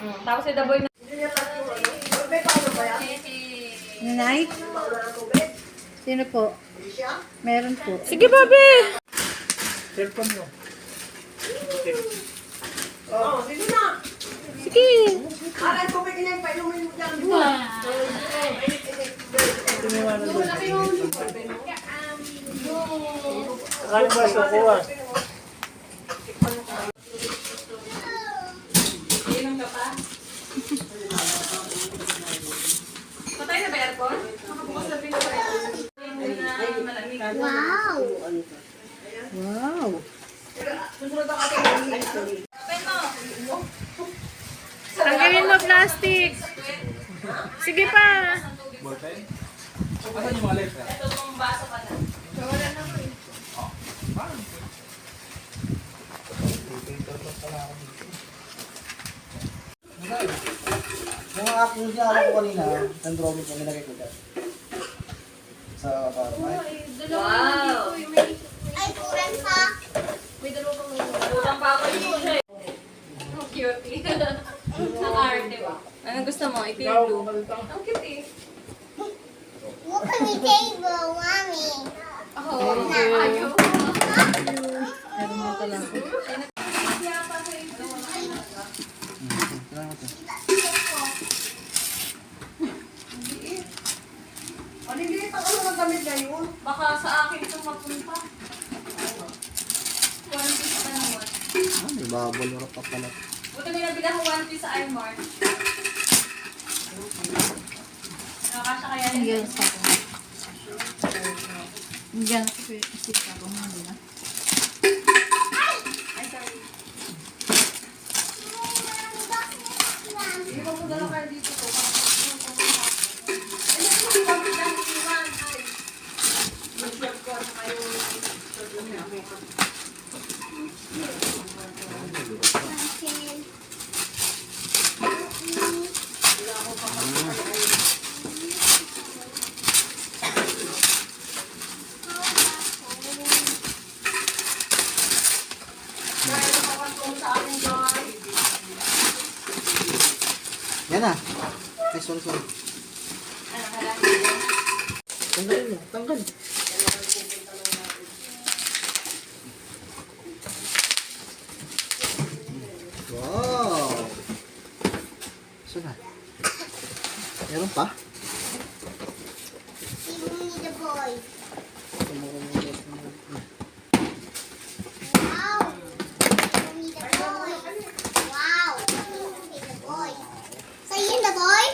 Tapos si Daboy na. Nanay? Sino po? Meron po. Sige, babe! Cellphone mo. Oh, sige na. Sige! Aray ko may kinay pa inumin mo dyan. Kaya ba sa kuha? Inom ka pa? Patay na ba aircon? Makabukas na pinto ba aircon? Malamig. Wow! Wow! Susunod ang ating Tanggalin mo plastic. Sige pa. Ballpen? Asan yung mga letra? Ito pong baso pa na. Wala na po eh. Yung mga actions niya, alam ko kanina, ng drawing ko, nilagay ko dyan. Sa PowerPoint. Wow! Ay, kurang pa! Utang pa ako dito siya eh. Ang cute eh. Naka-arte ba? Anong gusto mo? Ito yung blue. Ang cute eh. Look at me table, mommy. Oh, ayaw. Meron mo pala. Maliliit ang ano ng damit na yun. Baka sa akin itong mapunta. 1 piece pa naman. May bubble wrap pa pala. Buti may nabila ko 1 piece sa iMart. Nakakasya kaya yun? Hanggang sa ako. Hanggang sa isip ako. Ano na? Ay, sorry. Hindi mo po dala kayo dito to. Yan na. Ay, sorry. Tanggalin mo, tanggal. Wow! Saan na? Meron pa? Give me the boy. Wow! Give me the boy. Wow! Give me the boy. So, yun the boy?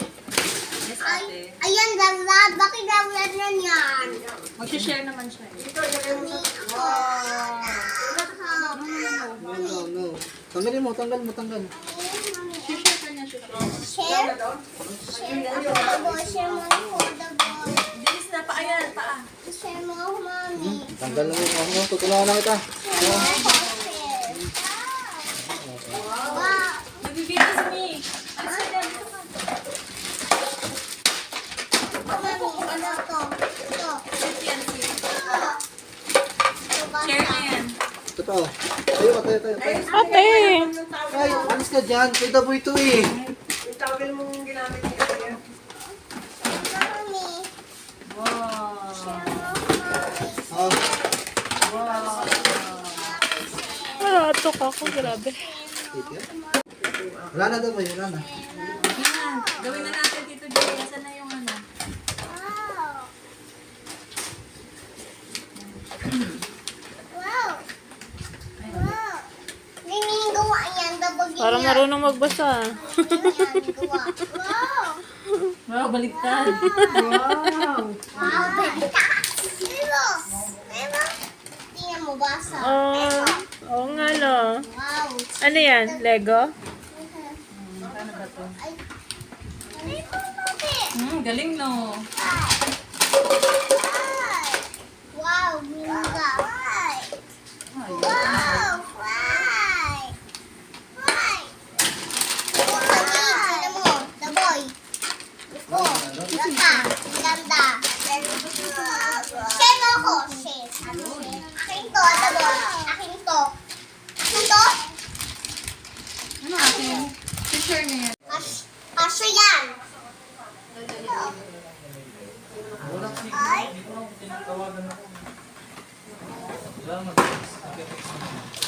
Yes, ate. Ayan, dawlad. Bakit dawlad na yan? Mag-share naman siya eh. No. Tanggalin mo, tanggal. Share ka niya siya. Share? Share ako the boy. Share mo ako the boy. Bilis na pa. Ayan, paa. Share mo ako, mami. Tanggal na mo. Ako, tutulungan na kita. Share mo ako, share. Wow. Nagbibilis me. Alis ka na. Mami, ano to? Ito. Yan, sige. Ito ba? Share na yan. Totoo. Tayo. Ate! Ay, alis ka dyan. Kay Daboy to eh. Yung tawel mong ginamit niya. Mami. Wow. Share mo ako, mami. Ah, Atok ako, grabe. wala na Daboy, wala na. Yan. Gawin na natin dito, Jay. Asan na yung ano? Wow. Wow. Ninging gawa yan, dabag yan. Parang marunong magbasa. Yan, gawa. Wow. Wow, baliktad. Wow! Wow, baliktad. Diba? Diba? Tingnan mo, basa. Oh, oo nga no. Wow. Ano yan? Lego? Ay. Ano ito, mami? Galing no. Ay. Wow, binga. Wow, why? Why? Oh, mami, tingnan mo, the boy. Oh, ganda. Ganda. Share mo ako. Share. Akin to, the boy. Akin to. Akin to. Ano akin? Share niya yan. Wala mag-text. Mag-text naman.